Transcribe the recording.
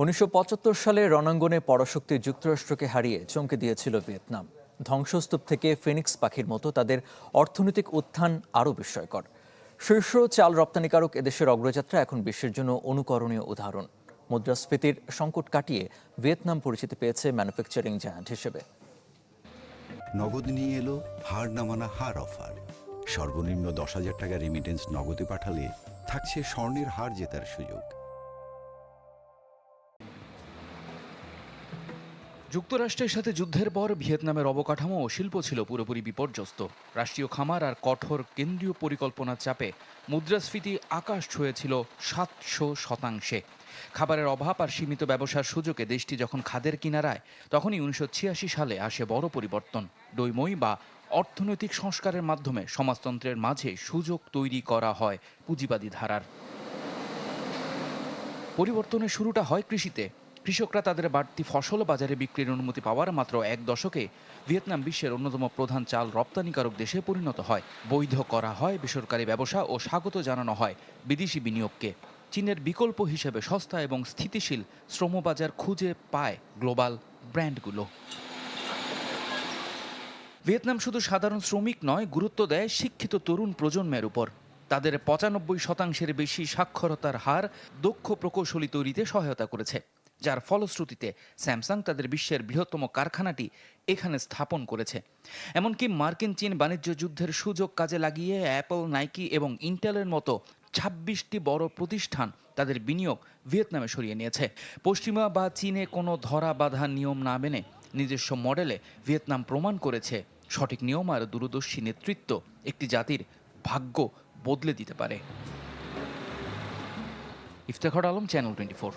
১৯৭৫ সালে রণাঙ্গনে পরাশক্তি যুক্তরাষ্ট্রকে হারিয়ে চমকে দিয়েছিল ভিয়েতনাম। ধ্বংসস্তূপ থেকে ফিনিক্স পাখির মতো তাদের অর্থনৈতিক উত্থান আরও বিস্ময়কর। শীর্ষ চাল রপ্তানিকারক এদেশের অগ্রযাত্রা এখন বিশ্বের জন্য অনুকরণীয় উদাহরণ। মুদ্রাস্ফীতির সংকট কাটিয়ে ভিয়েতনাম পরিচিতি পেয়েছে ম্যানুফ্যাকচারিং জায়ান্ট হিসেবে। নগদ নিয়ে এলো হার না মানা হার অফার। সর্বনিম্ন 10,000 টাকা রেমিটেন্স নগদে পাঠালে থাকছে স্বর্ণের হার জেতার সুযোগ। যুক্তরাষ্ট্রের সাথে যুদ্ধের পর ভিয়েতনামের অবকাঠামো ও শিল্প ছিল পুরোপুরি বিপর্যস্ত। রাষ্ট্রীয় খামার আর কঠোর কেন্দ্রীয় পরিকল্পনার চাপে মুদ্রাস্ফীতি আকাশ ছুঁয়েছিল 700%। খাবারের অভাব আর সীমিত ব্যবসার সুযোগে দেশটি যখন খাদের কিনারায়, তখনই 1986 সালে আসে বড় পরিবর্তন। ডৈমই বা অর্থনৈতিক সংস্কারের মাধ্যমে সমাজতন্ত্রের মাঝে সুযোগ তৈরি করা হয় পুঁজিবাদী ধারার। পরিবর্তনের শুরুটা হয় কৃষিতে। কৃষকরা তাদের বাড়তি ফসল বাজারে বিক্রির অনুমতি পাওয়ার মাত্র এক দশকে ভিয়েতনাম বিশ্বের অন্যতম প্রধান চাল রপ্তানিকারক দেশে পরিণত হয়। বৈধ করা হয় বেসরকারি ব্যবসা ও স্বাগত জানানো হয় বিদেশি বিনিয়োগকে। চীনের বিকল্প হিসেবে সস্তা এবং স্থিতিশীল শ্রমবাজার খুঁজে পায় গ্লোবাল ব্র্যান্ডগুলো। ভিয়েতনাম শুধু সাধারণ শ্রমিক নয়, গুরুত্ব দেয় শিক্ষিত তরুণ প্রজন্মের উপর। তাদের 95%-এর বেশি সাক্ষরতার হার দক্ষ প্রকৌশলী তৈরিতে সহায়তা করেছে, যার ফলশ্রুতিতে স্যামসাং তাদের বিশ্বের বৃহত্তম কারখানাটি এখানে স্থাপন করেছে। এমনকি মার্কিন চীন বাণিজ্য যুদ্ধের সুযোগ কাজে লাগিয়ে অ্যাপল, নাইকি এবং ইন্টেলের মতো 26টি বড় প্রতিষ্ঠান তাদের বিনিয়োগ ভিয়েতনামে সরিয়ে নিয়েছে। পশ্চিমা বা চীনে কোনো ধরা বাঁধা নিয়ম না মেনে নিজস্ব মডেলে ভিয়েতনাম প্রমাণ করেছে সঠিক নিয়ম আর দূরদর্শী নেতৃত্ব একটি জাতির ভাগ্য বদলে দিতে পারে। ইফতেখার আলম, চ্যানেল 24।